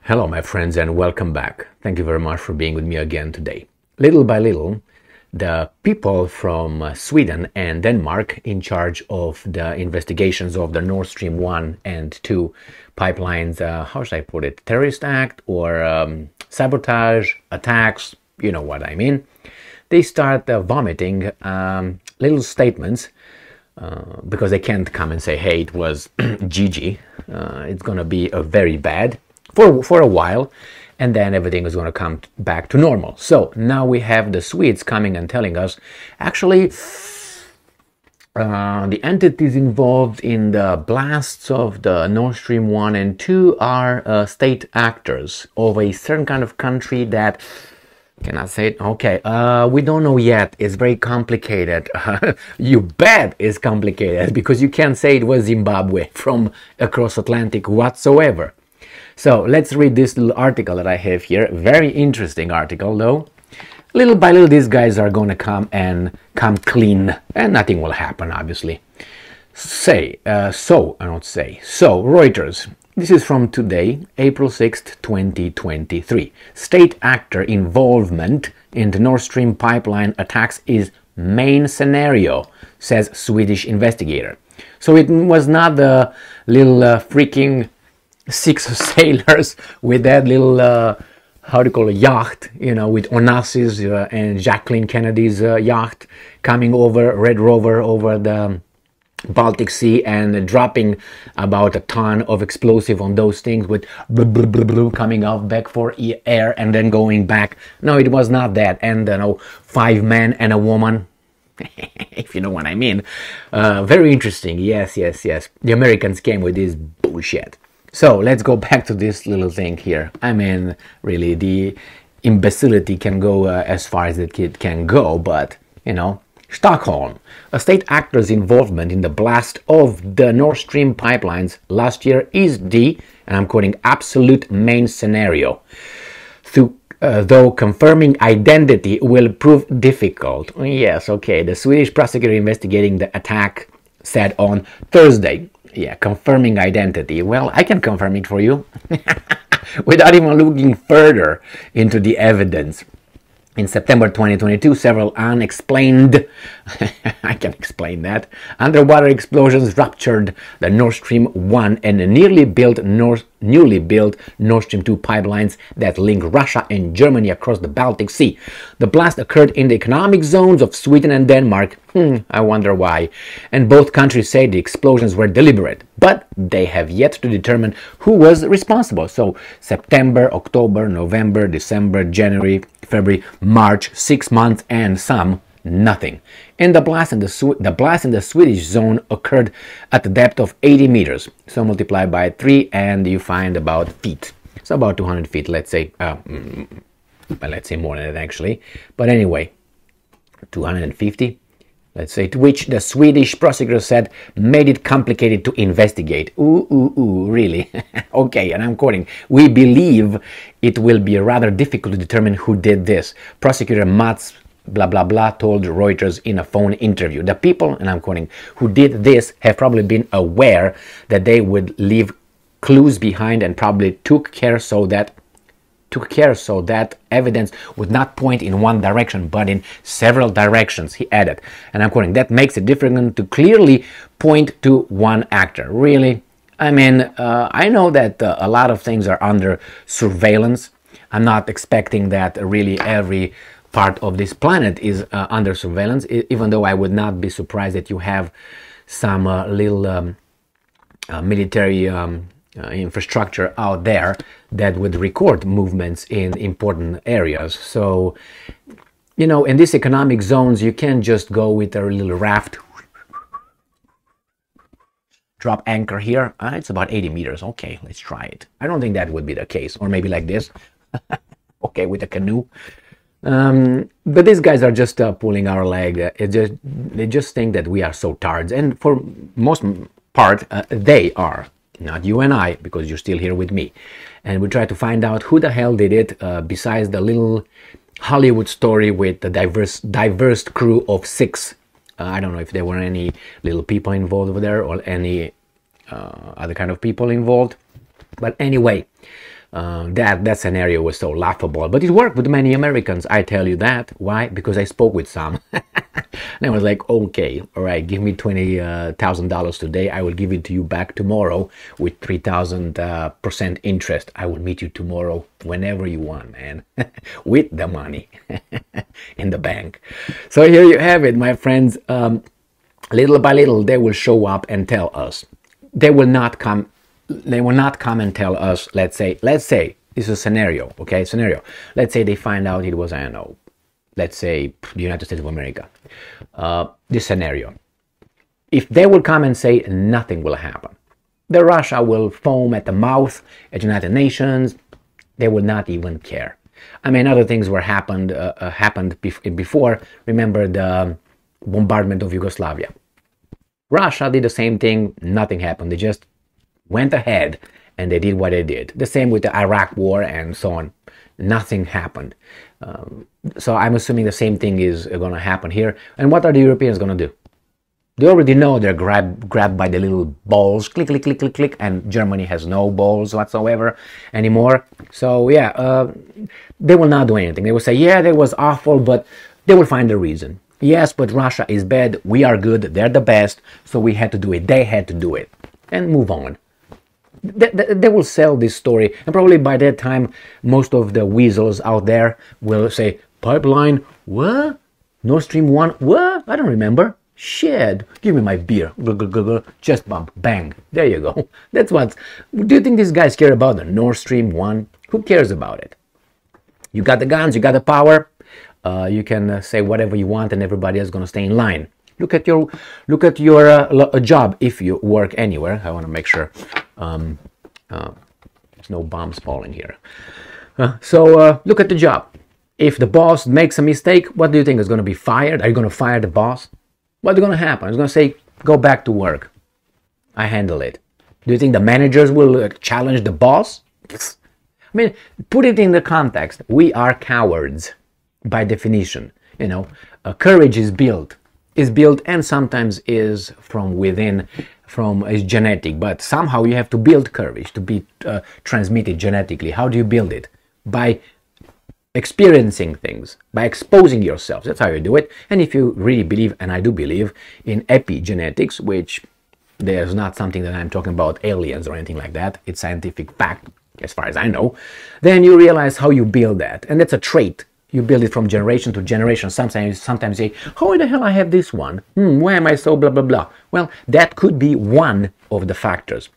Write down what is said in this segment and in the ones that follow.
Hello, my friends, and welcome back. Thank you very much for being with me again today. Little by little, the people from Sweden and Denmark in charge of the investigations of the Nord Stream 1 and 2 pipelines, how should I put it, terrorist act or sabotage, attacks, you know what I mean. They start vomiting little statements because they can't come and say, hey, it was GG, it's gonna be very bad for a while, and then everything is going to come back to normal. So now we have the Swedes coming and telling us, actually, the entities involved in the blasts of the Nord Stream 1 and 2 are state actors of a certain kind of country that, can I say it? Okay, we don't know yet. It's very complicated. You bet it's complicated, because you can't say it was Zimbabwe from across Atlantic whatsoever. So let's read this little article that I have here. Very interesting article, though. Little by little, these guys are going to come clean, and nothing will happen, obviously. So Reuters. This is from today, April 6th, 2023. State actor involvement in the Nord Stream pipeline attacks is main scenario, says Swedish investigator. So it was not the little freaking 6 sailors with that little, how do you call it, yacht, you know, with Onassis and Jacqueline Kennedy's yacht coming over, Red Rover, over the Baltic Sea and dropping about a ton of explosive on those things with coming out back for air and then going back. No, it was not that. And, 5 men and a woman. If you know what I mean. Very interesting. Yes. The Americans came with this bullshit. So let's go back to this little thing here. I mean, really, the imbecility can go as far as it can go, but, you know, Stockholm. A state actor's involvement in the blast of the Nord Stream pipelines last year is the, and I'm quoting, absolute main scenario. Though confirming identity will prove difficult. Yes, okay, the Swedish prosecutor investigating the attack said on Thursday. Yeah, confirming identity. Well, I can confirm it for you without even looking further into the evidence. In September 2022, several unexplained, I can explain that, underwater explosions ruptured the Nord Stream 1 and newly built Nord Stream 2 pipelines that link Russia and Germany across the Baltic Sea. The blast occurred in the economic zones of Sweden and Denmark. I wonder why. And both countries say the explosions were deliberate, but they have yet to determine who was responsible. So September, October, November, December, January, February, March, 6 months, and some nothing. And the blast in the Swedish zone occurred at a depth of 80 meters. So multiply by 3 and you find about feet. So about 200 feet, let's say. Let's say more than that, actually. But anyway, 250. Let's say, to which the Swedish prosecutor said made it complicated to investigate. Ooh, really? Okay, and I'm quoting, we believe it will be rather difficult to determine who did this. Prosecutor Mats blah blah blah told Reuters in a phone interview. The people, and I'm quoting, who did this have probably been aware that they would leave clues behind and probably took care so that evidence would not point in one direction but in several directions, he added. And I'm quoting, that makes it difficult to clearly point to one actor. Really? I mean, I know that a lot of things are under surveillance. I'm not expecting that really every part of this planet is under surveillance, even though I would not be surprised that you have some little military infrastructure out there that would record movements in important areas. So, you know, in these economic zones, you can't just go with a little raft, drop anchor here. It's about 80 meters. Okay, let's try it. I don't think that would be the case. Or maybe like this. Okay, with a canoe. But these guys are just pulling our leg. They just think that we are so tards. And for most part, they are. Not you and I, because you're still here with me. And we try to find out who the hell did it, besides the little Hollywood story with the diverse crew of 6. I don't know if there were any little people involved over there or any other kind of people involved. But anyway, That scenario was so laughable, but it worked with many Americans. I tell you that. Why? Because I spoke with some. And I was like, okay, all right, give me $20,000 today. I will give it to you back tomorrow with 3,000% interest. I will meet you tomorrow whenever you want, man, with the money in the bank. So here you have it, my friends. Little by little, they will show up and tell us. They will not come and tell us. Let's say this is a scenario, okay? Scenario. Let's say they find out it was, I don't know, let's say the United States of America. This scenario. If they will come and say nothing will happen, the Russia will foam at the mouth at United Nations. They will not even care. I mean, other things happened before. Remember the bombardment of Yugoslavia. Russia did the same thing. Nothing happened. They just went ahead and they did what they did. The same with the Iraq war and so on. Nothing happened. So I'm assuming the same thing is going to happen here. And what are the Europeans going to do? They already know they're grabbed by the little balls, click, click, click, click, click, and Germany has no balls whatsoever anymore. So yeah, they will not do anything. They will say, yeah, that was awful, but they will find a reason. Yes, but Russia is bad, we are good, they're the best, so we had to do it, they had to do it, and move on. They will sell this story, and probably by that time, most of the weasels out there will say, pipeline, what? Nord Stream 1, what? I don't remember. Shit, give me my beer. Chest bump, bang, there you go. That's what. Do you think these guys care about the Nord Stream 1? Who cares about it? You got the guns, you got the power. You can say whatever you want, and everybody is going to stay in line. Look at your job if you work anywhere. I want to make sure there's no bombs falling here. So look at the job. If the boss makes a mistake, what do you think is going to be fired? Are you going to fire the boss? What's going to happen? It's going to say, go back to work. I handle it. Do you think the managers will challenge the boss? I mean, put it in the context. We are cowards. By definition, you know, courage is built, and sometimes is from within, is genetic, but somehow you have to build courage to be transmitted genetically. How do you build it? By experiencing things, by exposing yourself. That's how you do it. And if you really believe, and I do believe, in epigenetics, which there's not something that I'm talking about aliens or anything like that, it's scientific fact as far as I know, then you realize how you build that, and that's a trait. You build it from generation to generation. Sometimes you say, how the hell I have this one? Why am I so blah, blah, blah? Well, that could be one of the factors.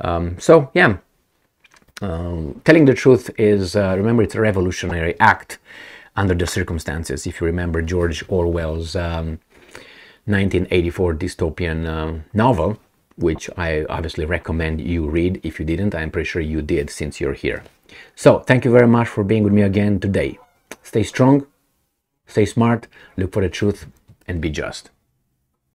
So, yeah, telling the truth is, remember, it's a revolutionary act under the circumstances. If you remember George Orwell's 1984 dystopian novel, which I obviously recommend you read. If you didn't, I'm pretty sure you did since you're here. So, thank you very much for being with me again today. Stay strong, stay smart, look for the truth, and be just.